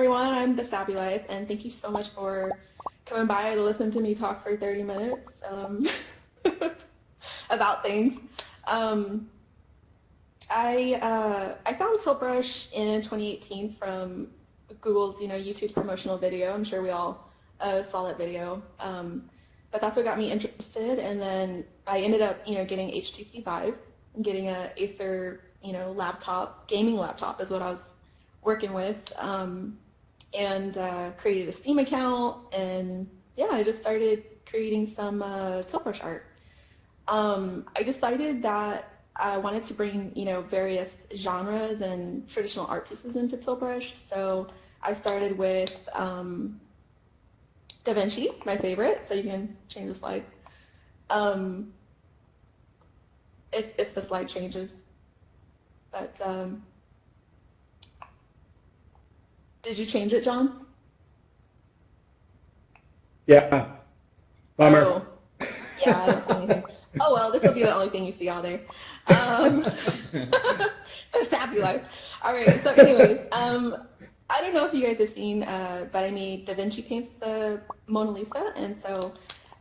everyone, I'm TheSabbyLife, and thank you so much for coming by to listen to me talk for 30 minutes about things. I found Tilt Brush in 2018 from Google's YouTube promotional video. I'm sure we all saw that video, but that's what got me interested. And then I ended up getting HTC Vive, and getting a Acer laptop, gaming laptop is what I was working with, and created a Steam account, and yeah, I just started creating some Tilt Brush art. I decided that I wanted to bring various genres and traditional art pieces into Tilt Brush, so I started with Da Vinci, my favorite, so you can change the slide if the slide changes. But did you change it, John? Yeah. Bummer. Oh, yeah, I don't see anything. Oh well, this will be the only thing you see all day. Sabby Life. All right. So, anyways, I don't know if you guys have seen, but I made Da Vinci paints the Mona Lisa, and so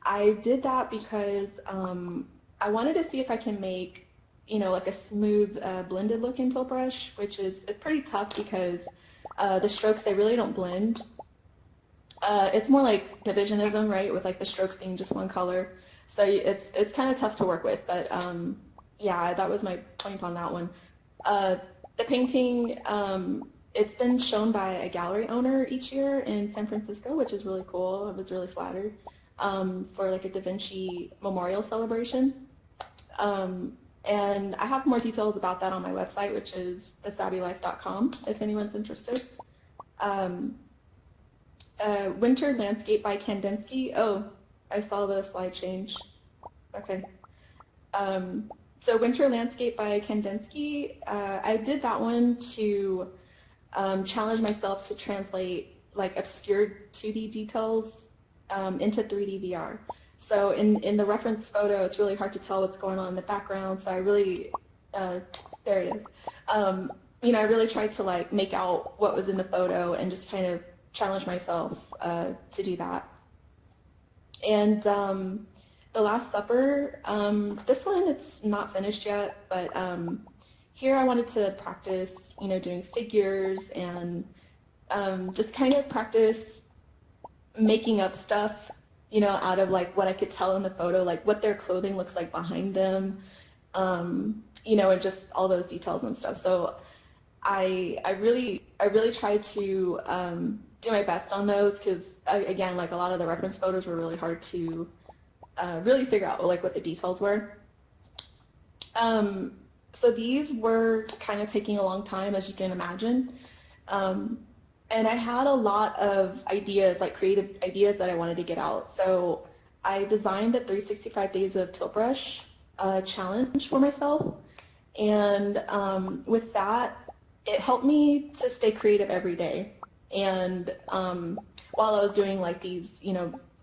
I did that because I wanted to see if I can make like a smooth blended look in Tilt Brush, which it's pretty tough because the strokes, they really don't blend. It's more like divisionism, right, with like the strokes being just one color. So it's kind of tough to work with, but yeah, that was my point on that one. The painting, it's been shown by a gallery owner each year in San Francisco, which is really cool. I was really flattered, for like a Da Vinci memorial celebration. And I have more details about that on my website, which is TheSabbyLife.com, if anyone's interested. Winter Landscape by Kandinsky. Oh, I saw the slide change. Okay. So Winter Landscape by Kandinsky, I did that one to challenge myself to translate like obscure 2D details into 3D VR. So in the reference photo, it's really hard to tell what's going on in the background. So I really, there it is. I really tried to like make out what was in the photo and just kind of challenge myself to do that. And The Last Supper, this one, it's not finished yet, but here I wanted to practice, doing figures and just kind of practice making up stuff, out of like what I could tell in the photo, like what their clothing looks like behind them, and just all those details and stuff. So I really tried to do my best on those, because again, like a lot of the reference photos were really hard to really figure out like what the details were. So these were kind of taking a long time, as you can imagine. And I had a lot of ideas, like creative ideas that I wanted to get out. So I designed the 365 Days of Tilt Brush challenge for myself. And with that, it helped me to stay creative every day. And while I was doing like these,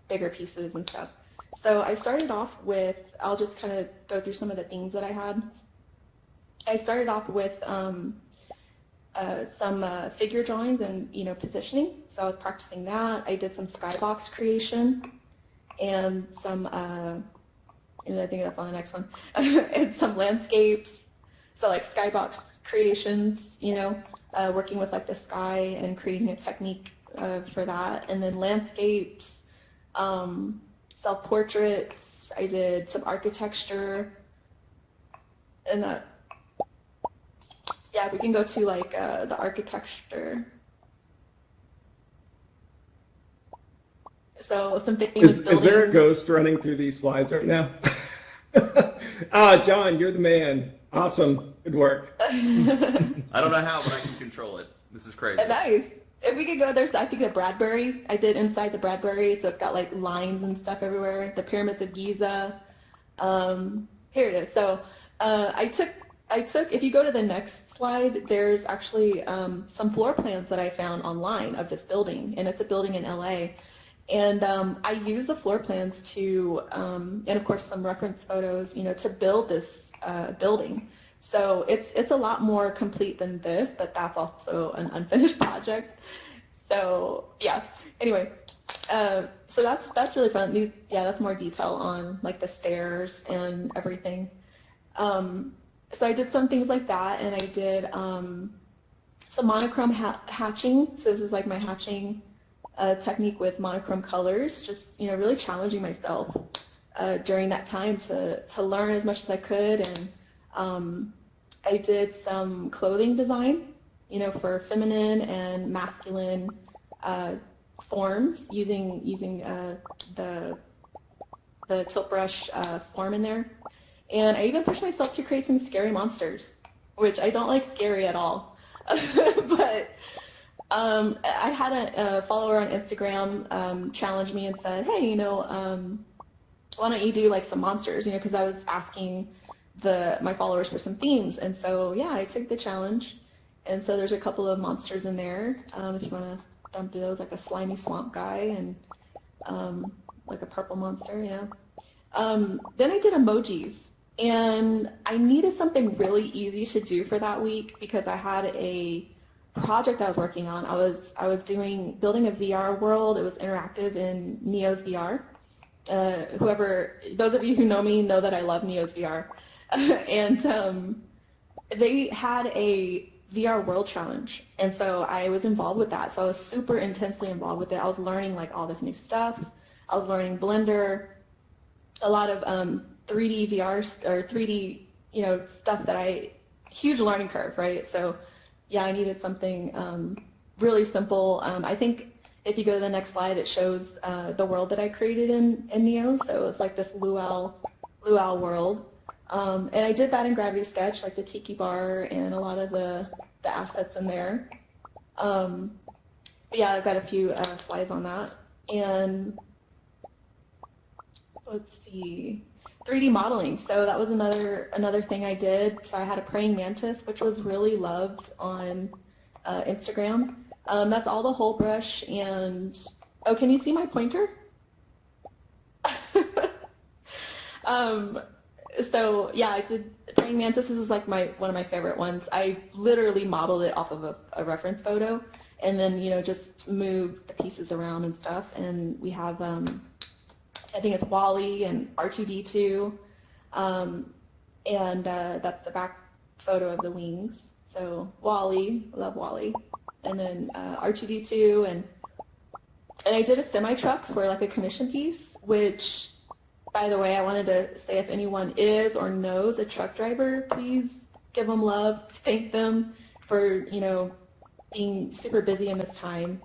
bigger pieces and stuff. So I started off with, I'll just kind of go through some of the themes that I had. I started off with some figure drawings and positioning. So I was practicing that. I did some skybox creation and some, I think that's on the next one, and some landscapes. So like skybox creations, working with like the sky and creating a technique for that. And then landscapes, self-portraits. I did some architecture, and yeah, we can go to like the architecture. So some famous buildings. Is there a ghost running through these slides right now? John, you're the man. Awesome. Good work. I don't know how, but I can control it. This is crazy. Nice. If we could go, there's I think the Bradbury. I did inside the Bradbury, so it's got like lines and stuff everywhere. The pyramids of Giza. Here it is. So I took, if you go to the next slide, there's actually some floor plans that I found online of this building, and it's a building in LA. And I used the floor plans to, and of course some reference photos, to build this building. So it's a lot more complete than this, but that's also an unfinished project. So yeah, anyway, so that's really fun. Yeah, that's more detail on like the stairs and everything. So I did some things like that, and I did some monochrome hatching. So this is like my hatching technique with monochrome colors, just, you know, really challenging myself during that time to learn as much as I could. And I did some clothing design, you know, for feminine and masculine forms using the tilt brush form in there. And I even pushed myself to create some scary monsters, which I don't like scary at all. But I had a follower on Instagram challenge me and said, hey, you know, why don't you do like some monsters, you know, because I was asking my followers for some themes. And so, yeah, I took the challenge. And so there's a couple of monsters in there, if you want to thumb through those, like a slimy swamp guy and like a purple monster, yeah. Then I did emojis, and I needed something really easy to do for that week because I had a project I was working on. I was building a VR world. It was interactive in Neo's VR. Those of you who know me know that I love Neo's VR. And they had a VR world challenge, and so I was involved with that. So I was super intensely involved with it. I was learning like all this new stuff. I was learning Blender, a lot of 3D VR or 3D, you know, stuff huge learning curve, right? So yeah, I needed something really simple. I think if you go to the next slide, it shows the world that I created in Neo. So it's like this luau world. And I did that in Gravity Sketch, like the tiki bar and a lot of the assets in there. But yeah, I've got a few slides on that. And let's see, 3D modeling. So that was another thing I did. So I had a praying mantis, which was really loved on Instagram. That's all the whole brush. And oh, can you see my pointer? So yeah, I did praying mantis. This is like one of my favorite ones. I literally modeled it off of a reference photo, and then, you know, just moved the pieces around and stuff. And we have I think it's Wally and R2D2, and that's the back photo of the wings. So Wally, love Wally, and then R2D2, and I did a semi-truck for like a commission piece, which, by the way, I wanted to say, if anyone is or knows a truck driver, please give them love, thank them for, you know, being super busy in this time,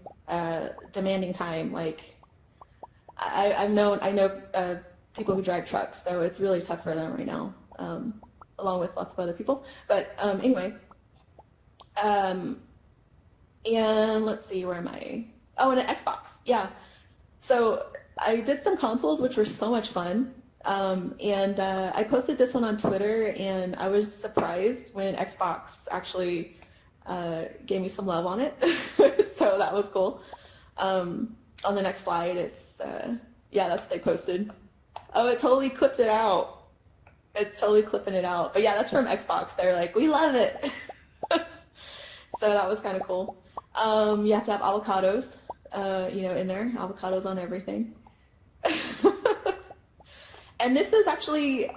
demanding time. Like, I know people who drive trucks, so it's really tough for them right now, along with lots of other people. But anyway, and let's see, where am I? Oh, and an Xbox, yeah. So I did some consoles, which were so much fun, and I posted this one on Twitter, and I was surprised when Xbox actually gave me some love on it, so that was cool. On the next slide, it's, yeah, that's what they posted. Oh, it totally clipped it out. It's totally clipping it out. But yeah, that's from Xbox. They're like, we love it. So that was kind of cool. You have to have avocados, you know, in there. Avocados on everything. And this is actually,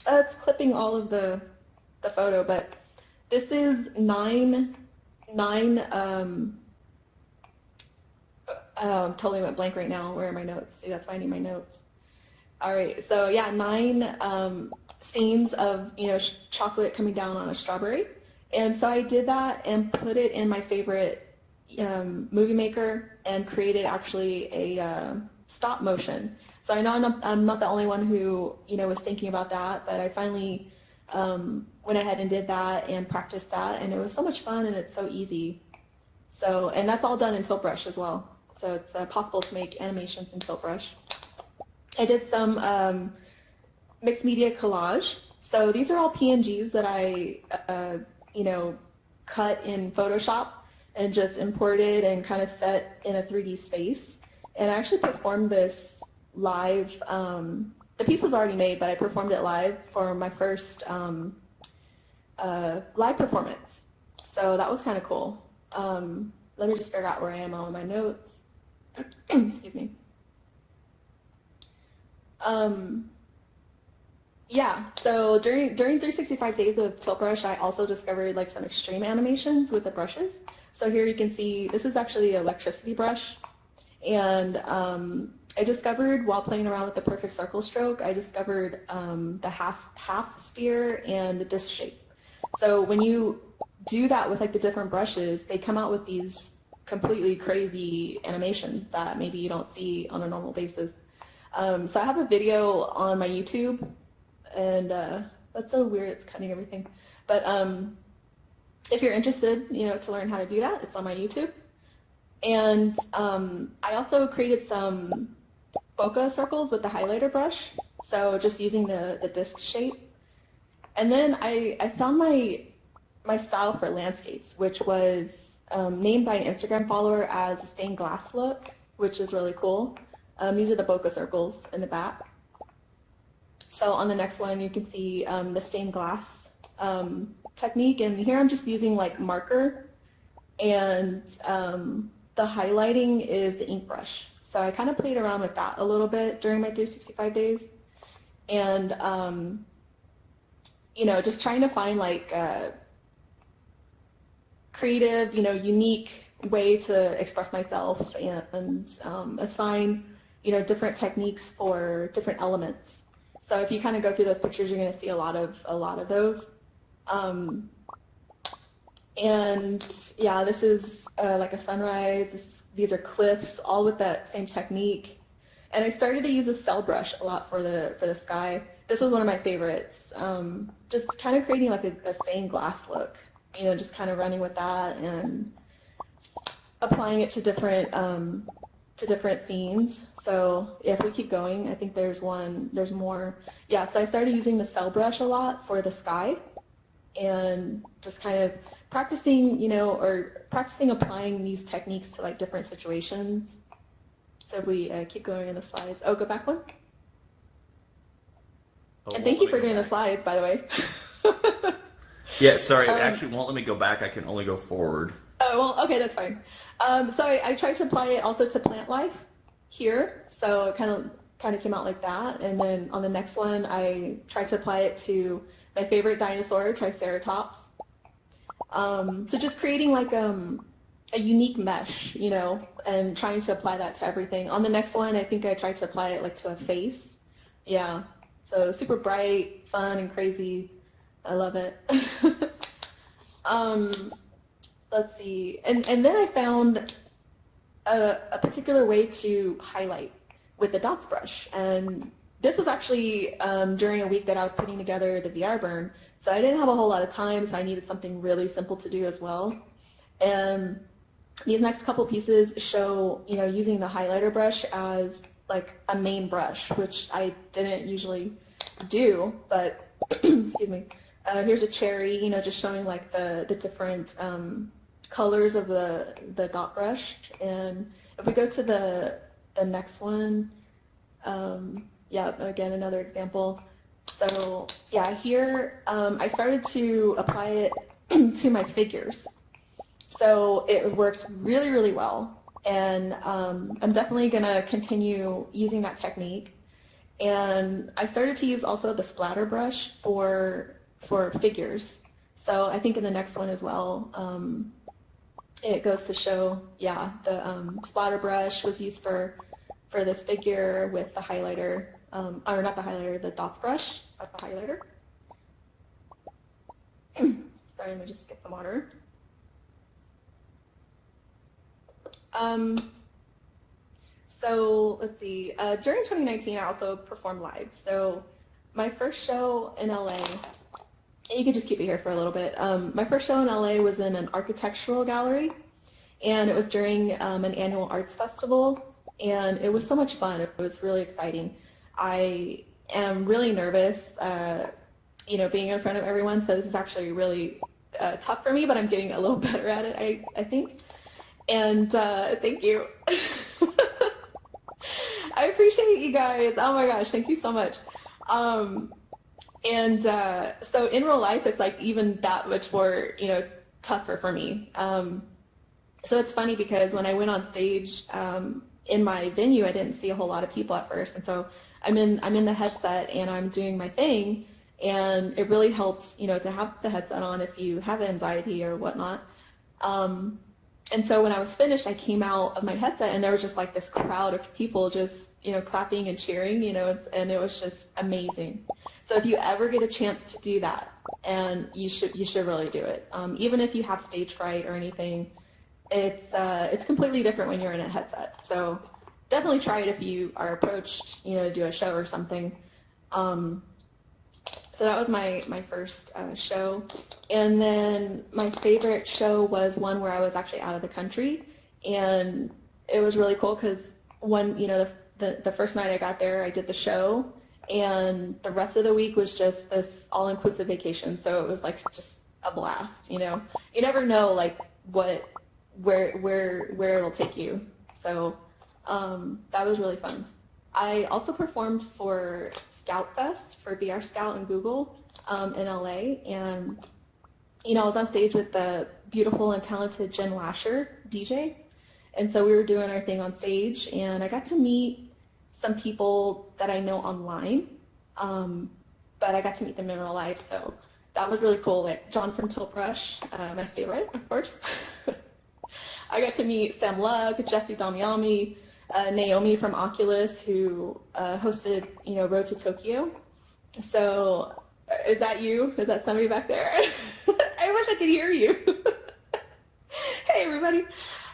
it's clipping all of the photo, but this is nine totally went blank right now. Where are my notes? See, that's why I need my notes. All right, so yeah, 9 scenes of, you know, chocolate coming down on a strawberry. And so I did that and put it in my favorite movie maker and created actually a stop motion. So I know I'm not the only one who, you know, was thinking about that, but I finally went ahead and did that and practiced that, and it was so much fun, and it's so easy. So, and that's all done in Tilt Brush as well. So it's possible to make animations in Tilt Brush. I did some mixed media collage. So these are all PNGs that I, you know, cut in Photoshop and just imported and kind of set in a 3D space. And I actually performed this live. The piece was already made, but I performed it live for my first live performance. So that was kind of cool. let me just figure out where I am on my notes. Excuse me. Yeah, so during 365 days of Tilt Brush, I also discovered like some extreme animations with the brushes. So here you can see, this is actually an electricity brush. And I discovered while playing around with the perfect circle stroke, I discovered the half sphere and the disc shape. So when you do that with like the different brushes, they come out with these completely crazy animations that maybe you don't see on a normal basis. So I have a video on my YouTube, and that's so weird, it's cutting everything. But if you're interested, to learn how to do that, it's on my YouTube. And I also created some bokeh circles with the highlighter brush, so just using the disc shape. And then I found my style for landscapes, which was named by an Instagram follower as a stained glass look, which is really cool. These are the bokeh circles in the back. So on the next one, you can see the stained glass technique, and here I'm just using like marker, and the highlighting is the ink brush. So I kind of played around with that a little bit during my 365 days, and just trying to find like creative, unique way to express myself and assign, different techniques for different elements. So if you kind of go through those pictures, you're going to see a lot of those. And yeah, this is like a sunrise. These are cliffs, all with that same technique. And I started to use a cell brush a lot for the sky. This was one of my favorites. Just kind of creating like a stained glass look. Just kind of running with that and applying it to different scenes. So if we keep going, I think there's more. Yeah, so I started using the cell brush a lot for the sky, and just kind of practicing, practicing applying these techniques to like different situations. So if we keep going in the slides. Oh, go back one. Oh, And thank you for doing the slides, by the way. Yeah, sorry, it actually won't let me go back. I can only go forward. Oh, well, okay, that's fine. So I tried to apply it also to plant life here. So it kind of came out like that. And then on the next one, I tried to apply it to my favorite dinosaur, Triceratops. So just creating like a unique mesh, and trying to apply that to everything. On the next one, I think I tried to apply it like to a face. Yeah, so super bright, fun, and crazy. I love it. Let's see, and then I found a particular way to highlight with the dots brush, and this was actually during a week that I was putting together the VR burn, so I didn't have a whole lot of time, so I needed something really simple to do as well. And these next couple pieces show, using the highlighter brush as like a main brush, which I didn't usually do, but excuse me. Here's a cherry, just showing like the different colors of the dot brush. And if we go to the next one, yeah, again, another example. So yeah, here I started to apply it to my figures. So it worked really, really well. And I'm definitely going to continue using that technique. And I started to use also the splatter brush for figures. So I think in the next one as well, it goes to show, yeah, the splatter brush was used for this figure with the highlighter, or not the highlighter, the dots brush as the highlighter. Sorry, let me just get some water. So let's see, during 2019 I also performed live. So my first show in LA, and you can just keep it here for a little bit. My first show in LA was in an architectural gallery, and it was during an annual arts festival, and it was so much fun. It was really exciting. I am really nervous, being in front of everyone, so this is actually really tough for me, but I'm getting a little better at it, I think. And thank you. I appreciate you guys. Oh my gosh, thank you so much. And so in real life, it's like even that much more, tougher for me. So it's funny because when I went on stage in my venue, I didn't see a whole lot of people at first, and so I'm in the headset and I'm doing my thing, and it really helps, you know, to have the headset on if you have anxiety or whatnot. And so when I was finished, I came out of my headset and there was just like this crowd of people just, you know, clapping and cheering, you know, and it was just amazing. So if you ever get a chance to do that, and you should really do it. Even if you have stage fright or anything, it's completely different when you're in a headset. So definitely try it if you are approached, you know, to do a show or something. So that was my first show. And then my favorite show was one where I was actually out of the country. And it was really cool because you know, the first night I got there, I did the show. And the rest of the week was just this all-inclusive vacation. So it was like just a blast, you know. You never know like where it'll take you. So that was really fun. I also performed for Scout Fest for VR Scout and Google in LA, and you know, I was on stage with the beautiful and talented Jen Lasher, DJ, and so we were doing our thing on stage, and I got to meet some people that I know online, but I got to meet them in real life, so that was really cool. Like John from Tiltbrush, my favorite, of course. I got to meet Sam Lug, Jesse Damiami, Naomi from Oculus, who hosted, you know, Road to Tokyo. So, is that you? Is that somebody back there? I wish I could hear you. Hey, everybody.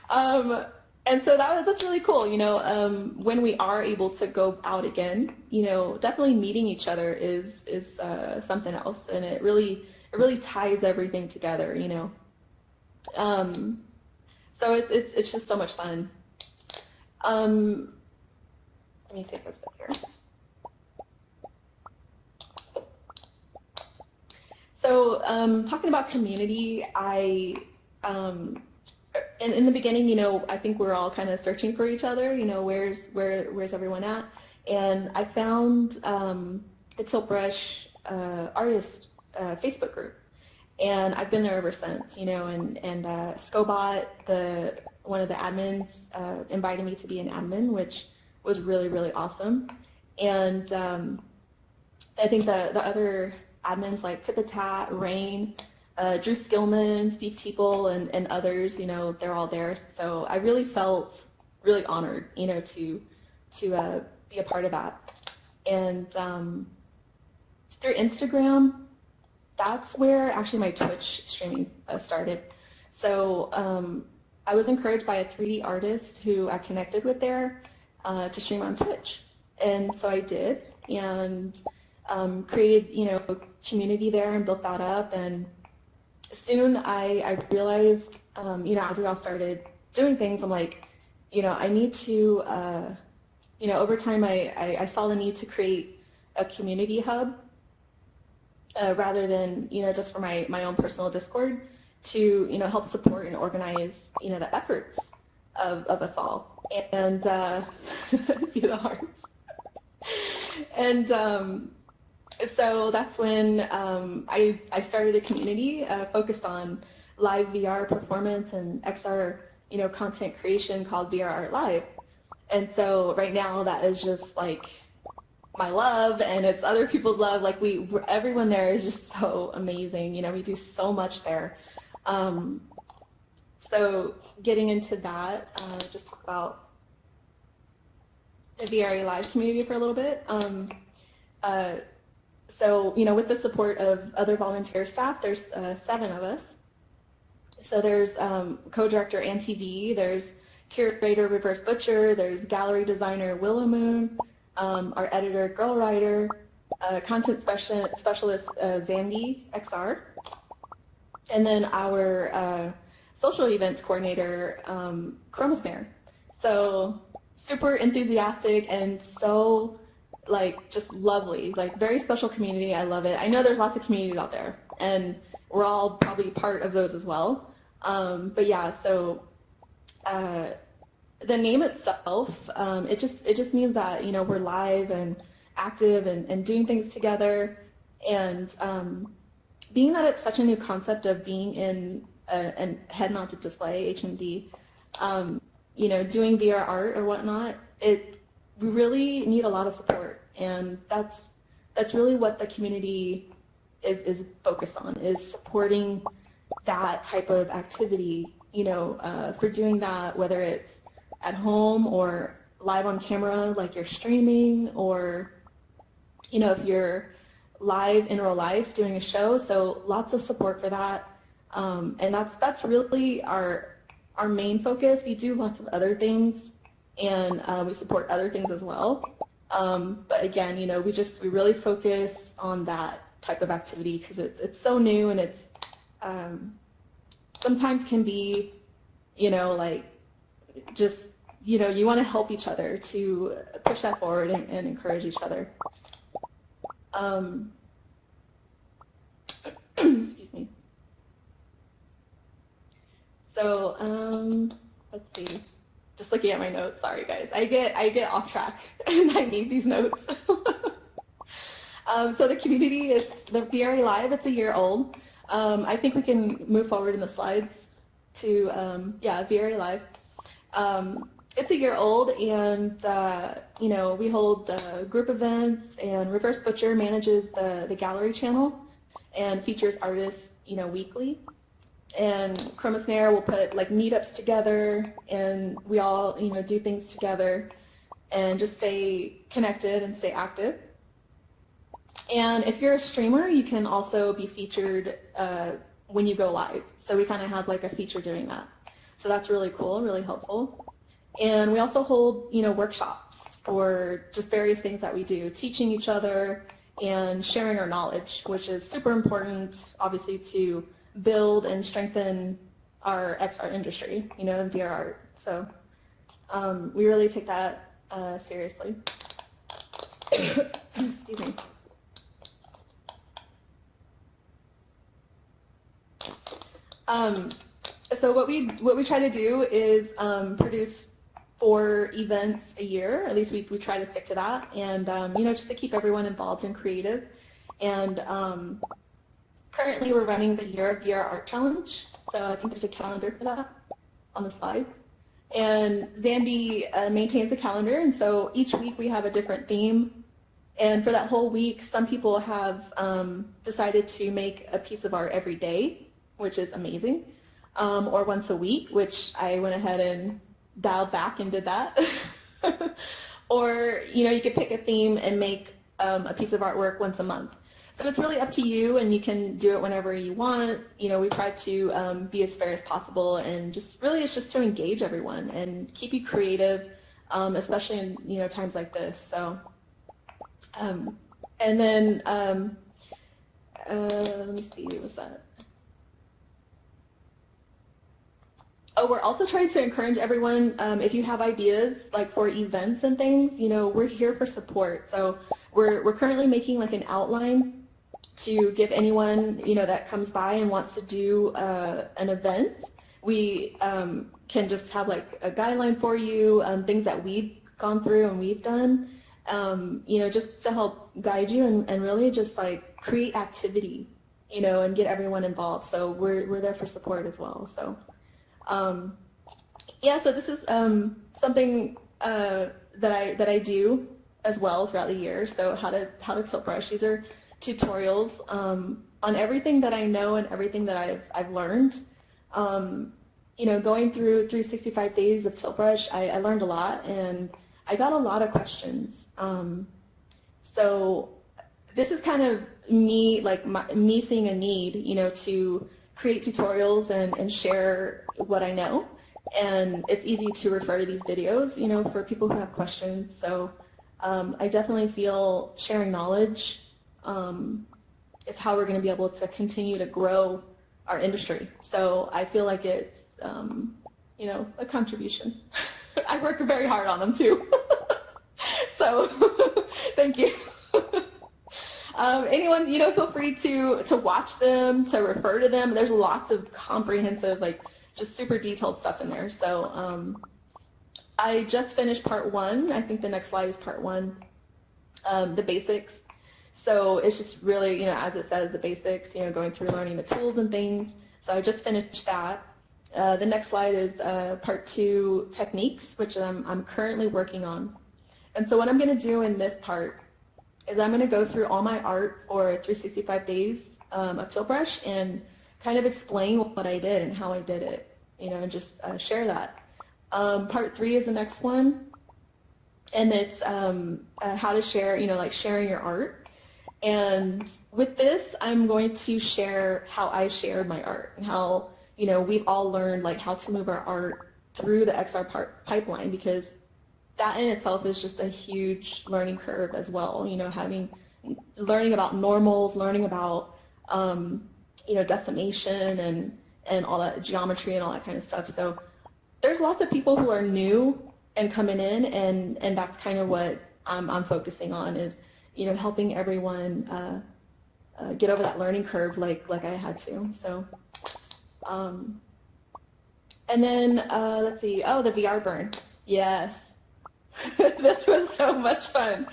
And so that's really cool. You know, when we are able to go out again, you know, definitely meeting each other is something else, and it really ties everything together. You know. So it's just so much fun. Let me take a step here. So talking about community, in the beginning, you know, I think we're all kind of searching for each other. You know, where's everyone at? And I found the Tiltbrush artist Facebook group. And I've been there ever since, you know, and Scobot, one of the admins, invited me to be an admin, which was really, really awesome. And I think the other admins like Tipitat, Rain, Drew Skillman, Steve Teeple, and others, you know, they're all there. So I really felt really honored, you know, to be a part of that. And through Instagram, that's where actually my Twitch streaming started. So I was encouraged by a 3D artist who I connected with there to stream on Twitch. And so I did, and created, you know, a community there and built that up. And soon I realized, you know, as we all started doing things, I'm like, you know, I need to, you know, over time I saw the need to create a community hub rather than, you know, just for my own personal Discord, to, you know, help support and organize, you know, the efforts of us all. And see the hearts. And so that's when I started a community focused on live VR performance and XR, you know, content creation called VRArtLive. And so right now that is just like my love, and it's other people's love. Like everyone there is just so amazing. You know, we do so much there. So getting into that, just talk about the VRArtLive community for a little bit. So, you know, with the support of other volunteer staff, there's 7 of us. So there's co-director Auntie V, there's curator Reverse Butcher, there's gallery designer Willow Moon, our editor Girl Writer, content specialist Zandy XR, and then our social events coordinator Chromosnare. So super enthusiastic and so like just lovely, like very special community. I love it. I know there's lots of communities out there, and we're all probably part of those as well. But yeah, so the name itself, it just means that, you know, we're live and active and doing things together. And being that it's such a new concept of being in a head-mounted display, HMD, you know, doing VR art or whatnot, we really need a lot of support, and that's really what the community is focused on, is supporting that type of activity, you know, for doing that, whether it's at home or live on camera like you're streaming, or, you know, if you're live in real life doing a show. So lots of support for that, and that's really our main focus. We do lots of other things, and we support other things as well, but again, you know, we really focus on that type of activity because it's so new, and it's sometimes can be, you know, like, just, you know, you want to help each other to push that forward and encourage each other. Excuse me. So let's see. Just looking at my notes. Sorry, guys. I get off track, and I need these notes. So the community, it's the VRArtLive. It's a year old. I think we can move forward in the slides to yeah, VRArtLive. It's a year old, and you know, we hold group events, and Reverse Butcher manages the gallery channel and features artists, you know, weekly. And Chroma Snare will put like meetups together, and we all, you know, do things together and just stay connected and stay active. And if you're a streamer, you can also be featured when you go live. So we kind of have like a feature doing that. So that's really cool, really helpful. And we also hold, you know, workshops for just various things that we do, teaching each other and sharing our knowledge, which is super important, obviously, to build and strengthen our XR industry, you know, in VR art. So we really take that seriously. Excuse me. So what we try to do is produce 4 events a year. At least we try to stick to that, and you know, just to keep everyone involved and creative. And currently we're running the YearOfVRArt challenge, so I think there's a calendar for that on the slides. And Zambi maintains the calendar, and so each week we have a different theme. And for that whole week, some people have decided to make a piece of art every day, which is amazing, or once a week, which I went ahead and dialed back and did that. Or, you know, you could pick a theme and make a piece of artwork once a month. So it's really up to you, and you can do it whenever you want. You know, we try to be as fair as possible, and just really it's just to engage everyone and keep you creative, especially in, you know, times like this. So, and then let me see, what was that? Oh, we're also trying to encourage everyone, if you have ideas like for events and things, you know, we're here for support. So we're currently making like an outline to give anyone, you know, that comes by and wants to do an event. We can just have like a guideline for you, things that we've gone through and we've done, you know, just to help guide you and really just like create activity, you know, and get everyone involved. So we're there for support as well. So yeah, so this is something that I do as well throughout the year. So how to tilt brush. These are tutorials on everything that I know and everything that I've learned. You know, going through 365 days of tilt brush, I learned a lot, and I got a lot of questions. So this is kind of me, like me seeing a need, you know, to create tutorials and share what I know. And it's easy to refer to these videos, you know, for people who have questions. So I definitely feel sharing knowledge is how we're going to be able to continue to grow our industry. So I feel like it's, you know, a contribution. I work very hard on them too. So thank you. Anyone, you know, feel free to watch them, to refer to them. There's lots of comprehensive, like, just super detailed stuff in there. So I just finished part 1. I think the next slide is part 1, the basics. So it's just really, you know, as it says, the basics, you know, going through learning the tools and things. So I just finished that. The next slide is part 2, techniques, which I'm currently working on. And so what I'm going to do in this part is I'm going to go through all my art for 365 days of Tilt Brush and kind of explain what I did and how I did it, you know, and just share that. Part 3 is the next one, and it's how to share, you know, like sharing your art. And with this, I'm going to share how I shared my art and how, you know, we've all learned like how to move our art through the XR pipeline, because that in itself is just a huge learning curve as well. You know, learning about normals, learning about, you know, decimation and all that geometry and all that kind of stuff. So there's lots of people who are new and coming in, and that's kind of what I'm focusing on, is, you know, helping everyone get over that learning curve like I had to. So, and then let's see. Oh, the VR burn. Yes. This was so much fun.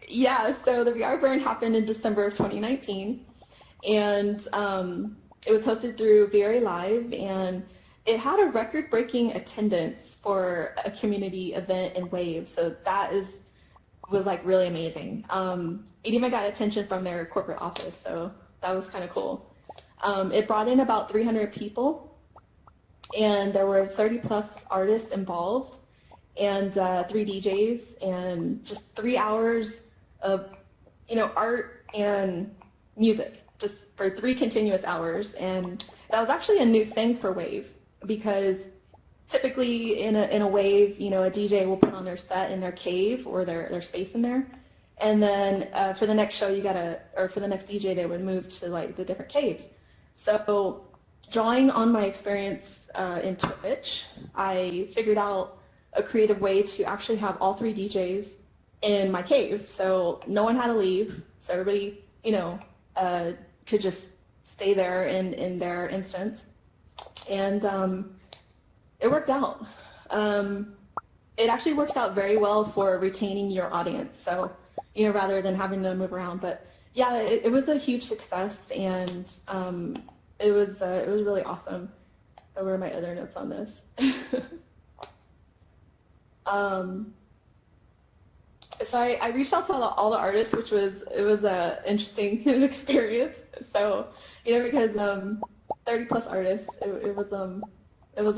Yeah, so the VR burn happened in December of 2019, and it was hosted through VRArtLive, and it had a record-breaking attendance for a community event in Wave. So that was like really amazing. It even got attention from their corporate office, so that was kind of cool. It brought in about 300 people, and there were 30 plus artists involved, and 3 DJs, and just 3 hours of, you know, art and music, just for 3 continuous hours. And that was actually a new thing for Wave, because typically in a Wave, you know, a DJ will put on their set in their cave or their space in there, and then for the next show or for the next DJ, they would move to like the different caves. So drawing on my experience in Twitch, I figured out a creative way to actually have all 3 DJs in my cave, so no one had to leave, so everybody, you know, could just stay there in their instance, and it worked out. It actually works out very well for retaining your audience, so, you know, rather than having to move around. But yeah, it was a huge success, and it was really awesome. Where are my other notes on this? So I reached out to all the artists, which was an interesting experience. So, you know, because 30 plus artists, it was a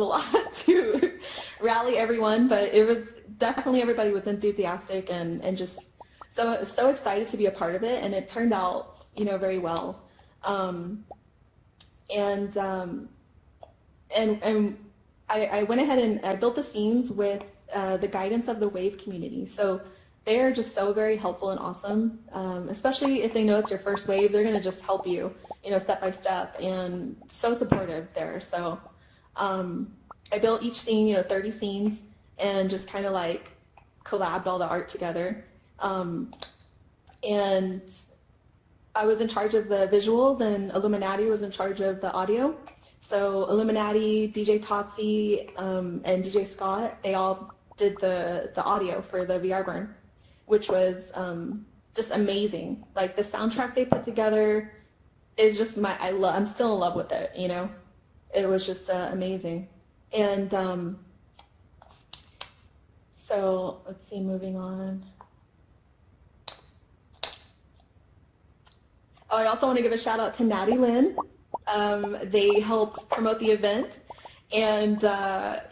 lot to rally everyone, but it was definitely, everybody was enthusiastic and just so excited to be a part of it, and it turned out, you know, very well. And I went ahead and I built the scenes with the guidance of the Wave community. So they are just so very helpful and awesome, especially if they know it's your first Wave. They're going to just help you, you know, step by step, and so supportive there. So I built each scene, you know, 30 scenes, and just kind of like collabed all the art together. And I was in charge of the visuals, and Illuminati was in charge of the audio. So Illuminati, DJ Totsi, and DJ Scott, they all did the audio for the VR burn, which was just amazing. Like the soundtrack they put together is just I'm still in love with it, you know? It was just amazing. And so let's see, moving on. Oh, I also want to give a shout out to Natty Lynn. They helped promote the event, and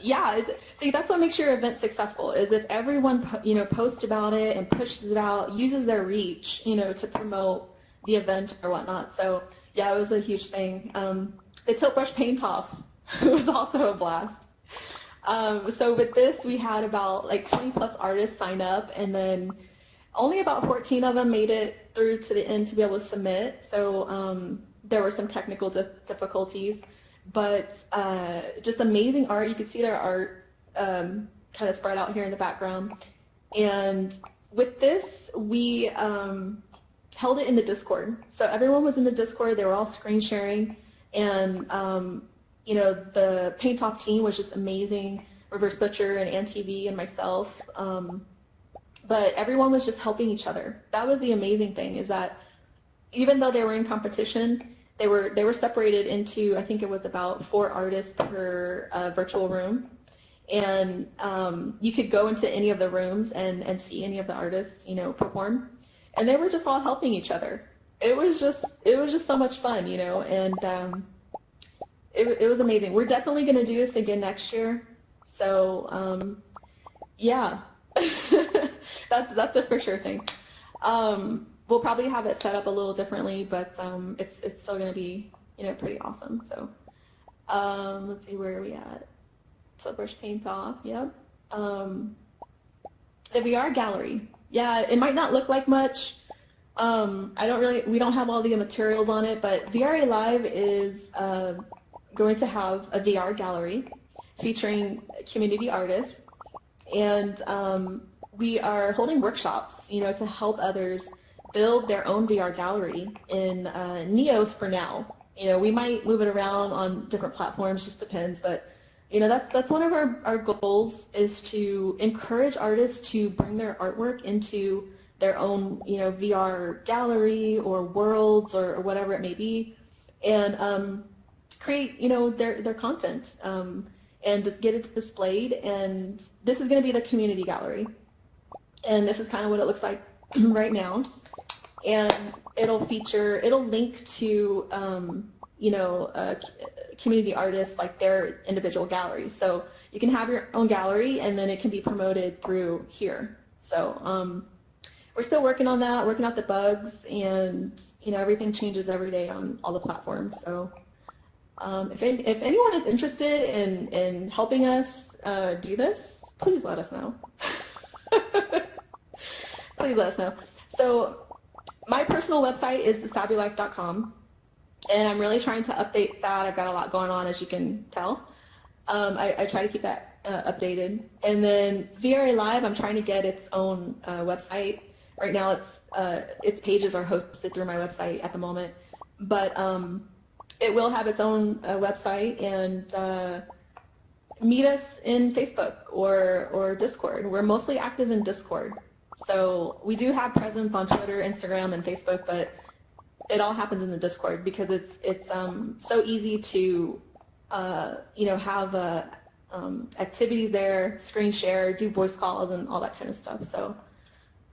yeah, see, that's what makes your event successful, is if everyone, you know, posts about it and pushes it out, uses their reach, you know, to promote the event or whatnot. So yeah, it was a huge thing. The Tilt Brush paint off was also a blast. So with this, we had about like 20 plus artists sign up, and then only about 14 of them made it through to the end to be able to submit. So there were some technical difficulties, but just amazing art. You can see their art kind of spread out here in the background. And with this, we held it in the Discord. So everyone was in the Discord. They were all screen sharing, and you know, the paint off team was just amazing. Reverse Butcher and AnTV and myself. But everyone was just helping each other. That was the amazing thing, is that even though they were in competition, They were separated into, I think it was about 4 artists per virtual room. And you could go into any of the rooms and see any of the artists, you know, perform. And they were just all helping each other. It was just so much fun, you know, and it was amazing. We're definitely going to do this again next year. So, yeah, that's a for sure thing. We'll probably have it set up a little differently, but it's still going to be, you know, pretty awesome. So, let's see, where are we at? So brush paint off, yep. The VR gallery. Yeah, it might not look like much. We don't have all the materials on it, but VRArtLive is going to have a VR gallery featuring community artists, and we are holding workshops, you know, to help others build their own VR gallery in Neos for now. You know, we might move it around on different platforms, just depends, but you know, that's one of our goals, is to encourage artists to bring their artwork into their own, you know, VR gallery or worlds or whatever it may be, and create, you know, their content and get it displayed. And this is going to be the community gallery, and this is kind of what it looks like right now. And it'll link to you know, community artists, like their individual galleries. So you can have your own gallery, and then it can be promoted through here. So we're still working on that, working out the bugs, and you know, everything changes every day on all the platforms. So if anyone is interested in helping us do this, please let us know. Please let us know. So my personal website is TheSabbyLife.com. And I'm really trying to update that. I've got a lot going on, as you can tell. I try to keep that updated. And then VRArtLive, I'm trying to get its own website. Right now, its pages are hosted through my website at the moment. But it will have its own website, and meet us in Facebook or Discord. We're mostly active in Discord. So we do have presence on Twitter, Instagram, and Facebook, but it all happens in the Discord, because it's so easy to you know, have activities there, screen share, do voice calls, and all that kind of stuff. So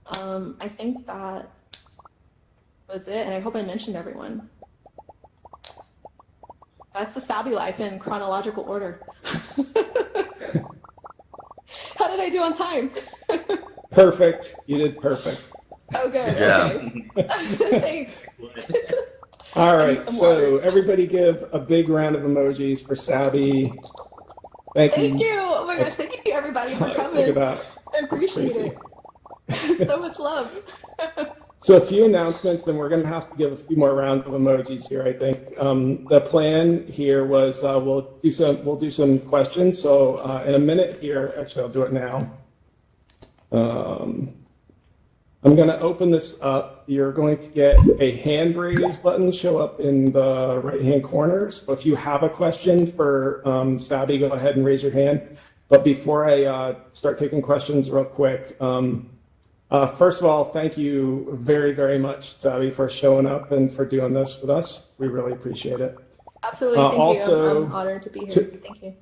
I think that was it, and I hope I mentioned everyone. That's the Sabby Life in chronological order. How did I do on time? Perfect. You did perfect. Oh, good. Good job. Okay. Thanks. All right, so everybody give a big round of emojis for Sabby. Thank you. Thank you. Oh my gosh, thank you everybody for coming. Look at that. I appreciate it. So much love. So a few announcements, then we're going to have to give a few more rounds of emojis here, I think. The plan here was we'll do some questions. So in a minute here, actually I'll do it now. I'm going to open this up. You're going to get a hand raise button show up in the right-hand corner. So if you have a question for Sabby, go ahead and raise your hand. But before I start taking questions real quick, first of all, thank you very, very much, Sabby, for showing up and for doing this with us. We really appreciate it. Absolutely. Thank you. I'm honored to be here. Thank you.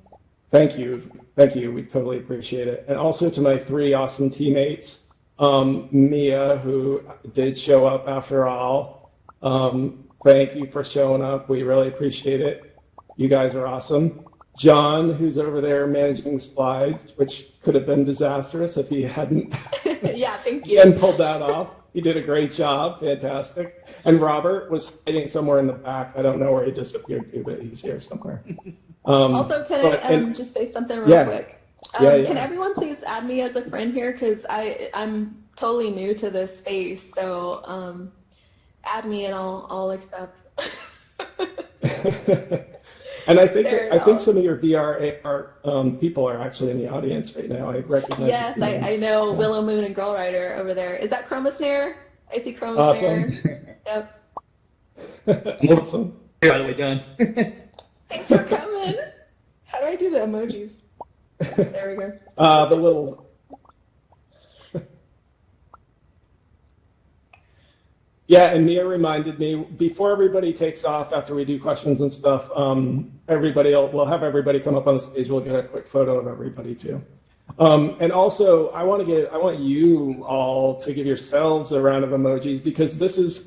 Thank you. Thank you. We totally appreciate it. And also to my 3 awesome teammates, Mia, who did show up after all. Thank you for showing up. We really appreciate it. You guys are awesome. John, who's over there managing the slides, which could have been disastrous if he hadn't, yeah, thank you. hadn't pulled that off. He did a great job. Fantastic. And Robert was hiding somewhere in the back. I don't know where he disappeared to, but he's here somewhere. Also, can I just say something real quick? Can everyone please add me as a friend here? Because I'm totally new to this space. So add me and I'll accept. And I think some of your VR people are actually in the audience right now. I recognize. Yes, I know Willow Moon and Girl Rider over there. Is that Chroma Snare? I see Chroma Snare. Yep. Awesome. Finally done. Thanks for coming. How do I do the emojis? There we go. The little. Yeah, and Mia reminded me, before everybody takes off, after we do questions and stuff, we'll have everybody come up on the stage. We'll get a quick photo of everybody too. And also, I want you all to give yourselves a round of emojis, because this is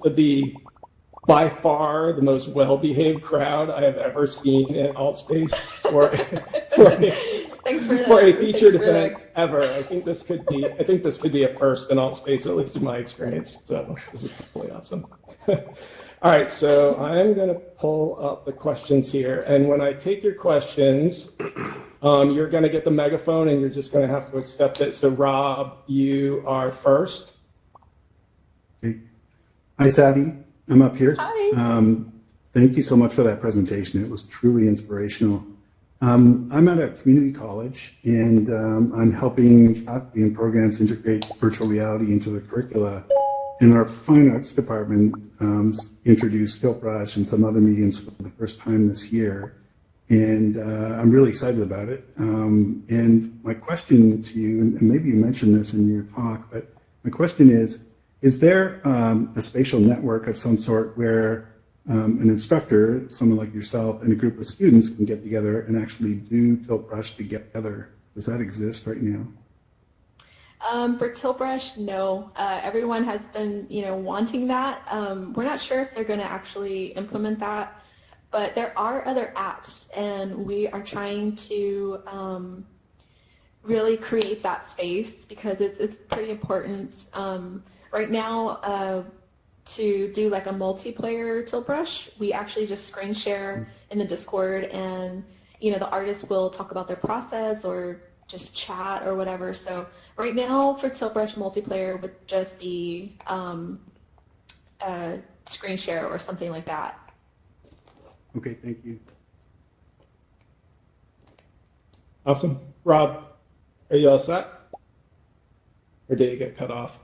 by far the most well-behaved crowd I have ever seen in Altspace for a featured event ever. I think this could be a first in Altspace, at least in my experience. So this is totally awesome. All right, so I'm going to pull up the questions here, and when I take your questions, you're going to get the megaphone, and you're just going to have to accept it. So Rob, you are first. Okay. Hi, Sabby. I'm up here. Hi. Thank you so much for that presentation. It was truly inspirational. I'm at a community college, and I'm helping faculty and programs integrate virtual reality into the curricula. And our fine arts department introduced Tilt Brush and some other mediums for the first time this year. And I'm really excited about it. And my question to you, and maybe you mentioned this in your talk, but my question is there a spatial network of some sort where an instructor, someone like yourself, and a group of students can get together and actually do Tilt Brush together? Does that exist right now? For Tilt Brush, no. Everyone has been, wanting that. We're not sure if they're going to actually implement that, but there are other apps, and we are trying to really create that space, because it's pretty important. Right now, to do like a multiplayer Tilt Brush, we actually just screen share in the Discord, and the artist will talk about their process or just chat or whatever. So right now for Tilt Brush multiplayer would just be screen share or something like that. Okay, thank you. Awesome. Rob, are you all set? Or did you get cut off?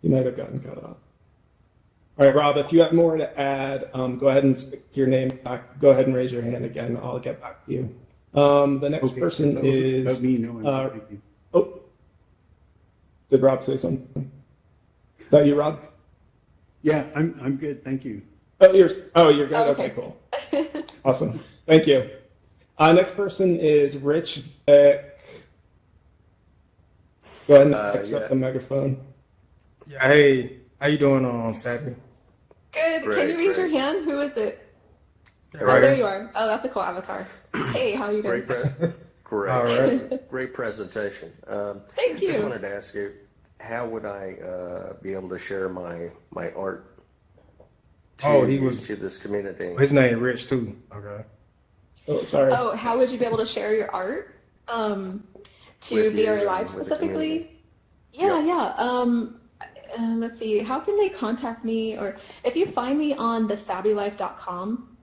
You might have gotten cut off. All right, Rob, if you have more to add, go ahead and stick your name back. Go ahead and raise your hand again. I'll get back to you. The next person is... me, no, thank you. Oh, did Rob say something? Is that you, Rob? Yeah, I'm good, thank you. You're good? Okay, Okay. cool. Awesome. Thank you. Next person is Rich Vick. Go ahead and accept the megaphone. Yeah, hey, how you doing, Sabby? Good. Great, Can you raise your great. hand? Who is it? Oh, Right. there you are. Oh, that's a cool avatar. Hey, how are you doing? Great. All right. Great presentation. Thank Just you. wanted to ask you, how would I be able to share my art to this community? His name Rich too. Okay. Oh, sorry. Oh, how would you be able to share your art? To With you VRArtLive and with the specifically? community. Yeah. Let's see. How can they contact me? Or if you find me on TheSabbyLife.com,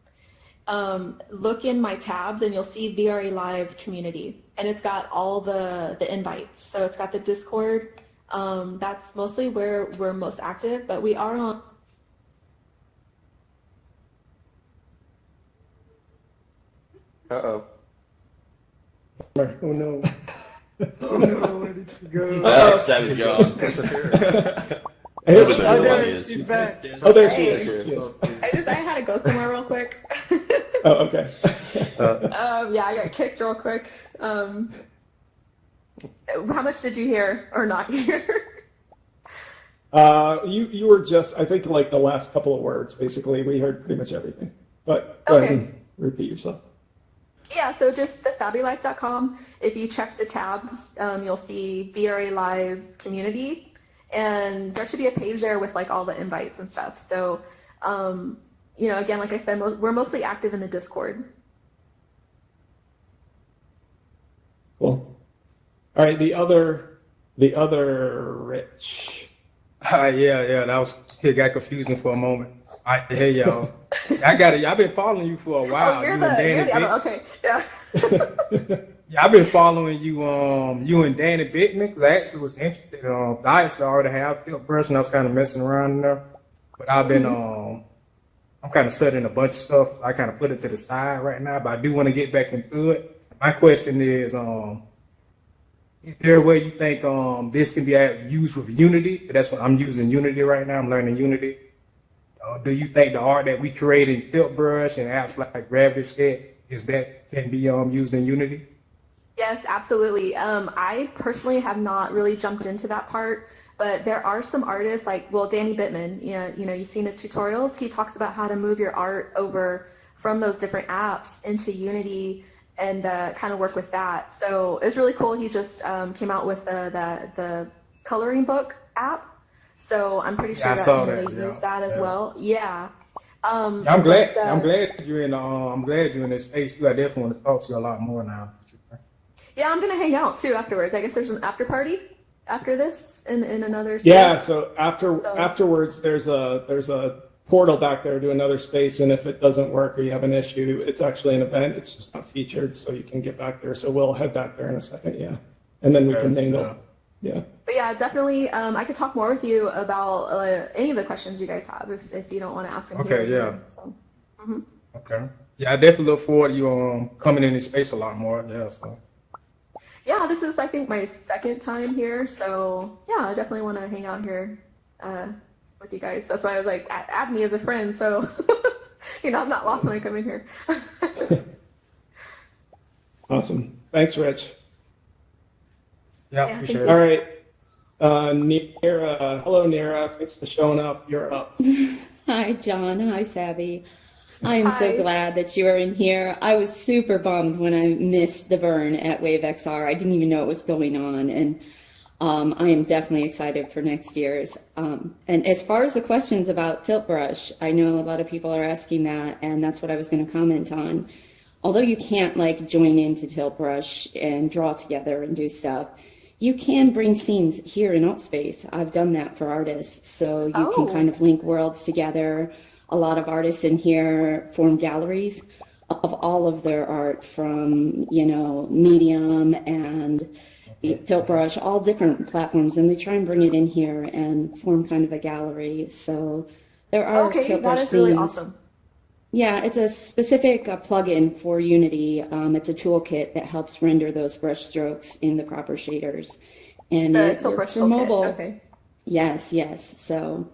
look in my tabs and you'll see VRArtLive Community, and it's got all the invites. So it's got the Discord. That's mostly where we're most active, but we are on. Uh-oh. Oh, no. Oh no, where did she go? Oh, Sabby's gone. She's back. Oh, there she Hey. is. Yes. I had to go somewhere real quick. Oh, okay. Yeah, I got kicked real quick. How much did you hear or not hear? You were just, I think, like the last couple of words, basically. We heard pretty much everything. But go ahead and repeat yourself. Yeah, so just TheSabbyLife.com. If you check the tabs, you'll see VRArtLive Community, and there should be a page there with like all the invites and stuff. So, again, like I said, we're mostly active in the Discord. Cool. All right, the other Rich. Yeah, it got confusing for a moment. All right, hey y'all. I got it. I've been following you for a while. Oh, you're You and Danny the other. Okay, yeah. Yeah, I've been following you, you and Danny Bittman, because I actually was interested. I actually already have Tilt Brush, and I was kind of messing around in there. But I've been, I'm kind of studying a bunch of stuff. I kind of put it to the side right now, but I do want to get back into it. My question is, Is there a way you think this can be used with Unity? That's what I'm using Unity right now. I'm learning Unity. Do you think the art that we create in Tiltbrush and apps like Gravity Sketch can be used in Unity? Yes, absolutely. I personally have not really jumped into that part, but there are some artists like, well, Danny Bittman, you've seen his tutorials. He talks about how to move your art over from those different apps into Unity and kind of work with that. So it's really cool. He just came out with the coloring book app. So I'm pretty sure they use that as well. Yeah. I'm glad you're in this space too. I definitely want to talk to you a lot more now. Yeah, I'm gonna hang out too afterwards. I guess there's an after party after this in another space. Yeah, so afterwards there's a portal back there to another space, and if it doesn't work or you have an issue, it's actually an event. It's just not featured, so you can get back there. So we'll head back there in a second, yeah, and then we can mingle. Yeah. But yeah, definitely. I could talk more with you about any of the questions you guys have if you don't want to ask them. Okay. Here. Yeah. So, Okay. Yeah, I definitely look forward to you coming in this space a lot more. Yeah. So. Yeah, this is I think my second time here, so yeah, I definitely want to hang out here with you guys. That's why I was like, add me as a friend, so I'm not lost when I come in here. Awesome. Thanks, Rich. Yeah, appreciate it. All right. Nira, hello, Nira. Thanks for showing up. You're up. Hi, John. Hi, Sabby. I'm so Hi. glad that you are in here. I was super bummed when I missed the burn at WaveXR. I didn't even know it was going on, and I am definitely excited for next year's. And as far as the questions about Tiltbrush, I know a lot of people are asking that, and that's what I was going to comment on. Although you can't like join into Tiltbrush and draw together and do stuff, you can bring scenes here in Altspace. I've done that for artists, so you can kind of link worlds together. A lot of artists in here form galleries of all of their art from, Medium and Tiltbrush, all different platforms, and they try and bring it in here and form kind of a gallery. So there are Tiltbrush that is scenes. really awesome. Yeah, it's a specific plugin for Unity. It's a toolkit that helps render those brush strokes in the proper shaders. And The it Tiltbrush works for toolkit, mobile. okay. Yes. So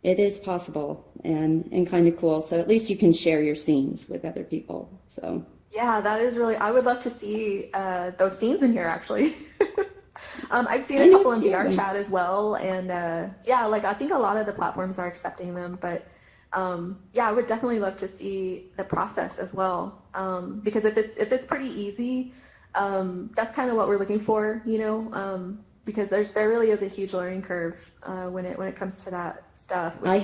it is possible and kind of cool. So at least you can share your scenes with other people. So Yeah, that is really, I would love to see those scenes in here actually. I've seen a couple in VR chat as well, and I think a lot of the platforms are accepting them, but I would definitely love to see the process as well, because if it's pretty easy, that's kind of what we're looking for, because there really is a huge learning curve when it comes to that stuff. I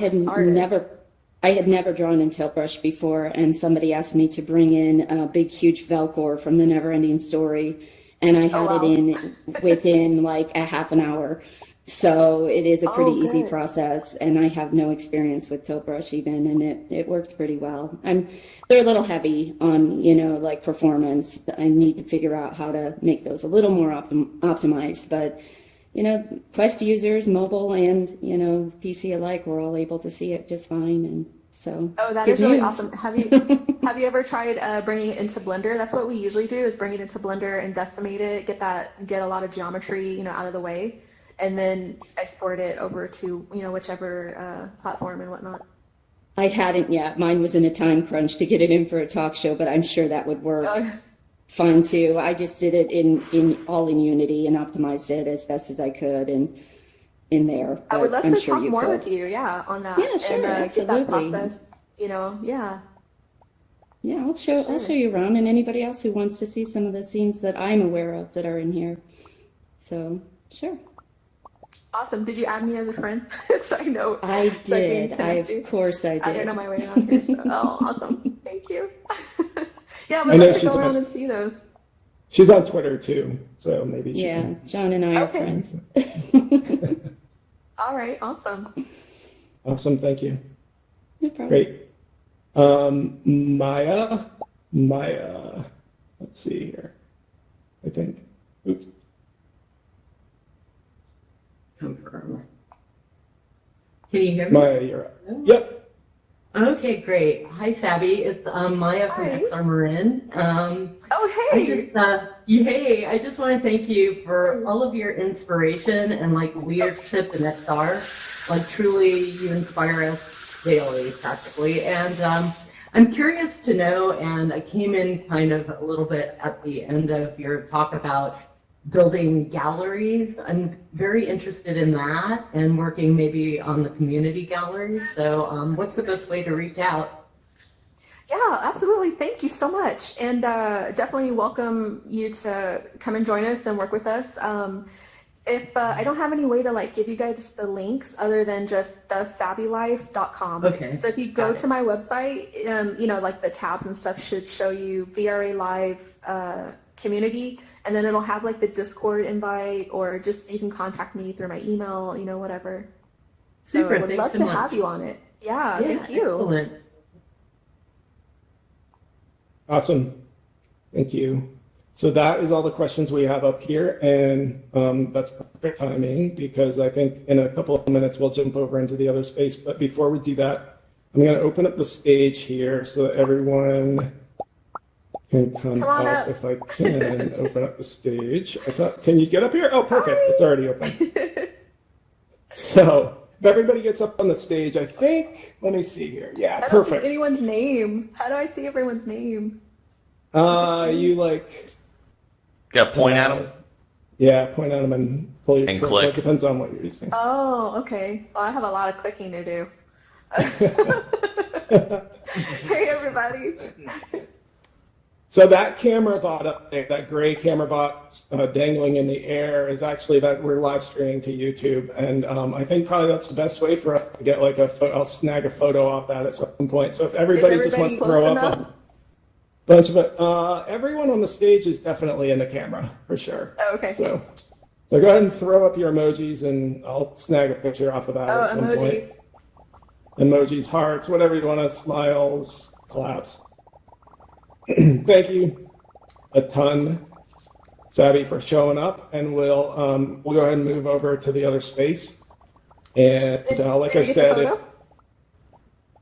had never drawn in Tiltbrush before, and somebody asked me to bring in a big, huge Velcor from the Neverending Story, and I had it in within like a half an hour. So it is a pretty easy process, and I have no experience with Tiltbrush even, and it worked pretty well. They're a little heavy on, like performance. I need to figure out how to make those a little more optimized, but Quest users, mobile and, PC alike, we're all able to see it just fine. And so. Oh, that is really awesome. Have you ever tried bringing it into Blender? That's what we usually do, is bring it into Blender and decimate it, get a lot of geometry, out of the way, and then export it over to, whichever platform and whatnot. I hadn't yet. Mine was in a time crunch to get it in for a talk show, but I'm sure that would work. Fine too. I just did it in Unity and optimized it as best as I could and in there. I would love to talk more with you, on that. Yeah, sure, and, absolutely. Get that process, yeah. Yeah, I'll show you around, and anybody else who wants to see some of the scenes that I'm aware of that are in here. So, sure. Awesome. Did you add me as a friend? So I know. I did. Of course I did. I don't know my way around here. So. Oh, awesome. Thank you. Yeah, I'm going to go around and see those. She's on Twitter too, so maybe she can. John and I are friends. All right, awesome. Awesome, thank you. No problem. Great. Maya, let's see here. I think. Oops. Confirm. Can you hear me? Maya, you're up. Yep. Okay, great. Hi, Sabby. It's Maya from Hi. XR Marin. Oh, I hey. just, hey, I just want to thank you for all of your inspiration and like leadership in XR. Like truly, you inspire us daily, practically. And I'm curious to know, and I came in kind of a little bit at the end of your talk about building galleries. I'm very interested in that and working maybe on the community galleries. So what's the best way to reach out? Yeah, absolutely. Thank you so much. And definitely welcome you to come and join us and work with us. If I don't have any way to like give you guys the links other than just TheSabbyLife.com. Okay. So if you go to my website, you know, like the tabs and stuff should show you VRArtLive Community, and then it'll have like the Discord invite, or just you can contact me through my email, you know, whatever. Super. So would Thanks love so to much. have you on it. Yeah, thank you. Excellent. Awesome. Thank you. So that is all the questions we have up here, and that's perfect timing because I think in a couple of minutes we'll jump over into the other space. But before we do that, I'm going to open up the stage here so that everyone can come on up. up. If I can open up the stage. Can you get up here? Oh, perfect. Hi. It's already open. So if everybody gets up on the stage, I think, let me see here. Yeah, I don't see perfect. anyone's name. How do I see everyone's name? You like... Got to point at them. Yeah, point at them and pull your And trigger. click. It depends on what you're using. Oh, okay. Well, I have a lot of clicking to do. Hey, everybody. So that camera bot up there, that gray camera bot dangling in the air, is actually that we're live streaming to YouTube, and I think probably that's the best way for us to get like I'll snag a photo off that at some point. So if everybody just wants to close throw enough? up a bunch of it, everyone on the stage is definitely in the camera for sure. Oh, okay. So go ahead and throw up your emojis, and I'll snag a picture off of that Oh, at some point. emojis. Emojis, hearts, whatever you want to, smiles, claps. Thank you a ton, Sabby, for showing up, and we'll go ahead and move over to the other space. And like Did I you get said, the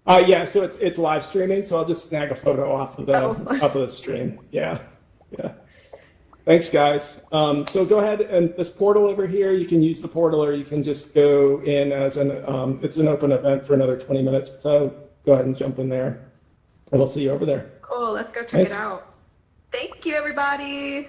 photo? yeah, so it's live streaming, so I'll just snag a photo off of the stream. Yeah. Thanks, guys. So go ahead, and this portal over here, you can use the portal, or you can just go in as it's an open event for another 20 minutes. So go ahead and jump in there, and we'll see you over there. Cool. Let's go check Thanks. it out. Thank you, everybody.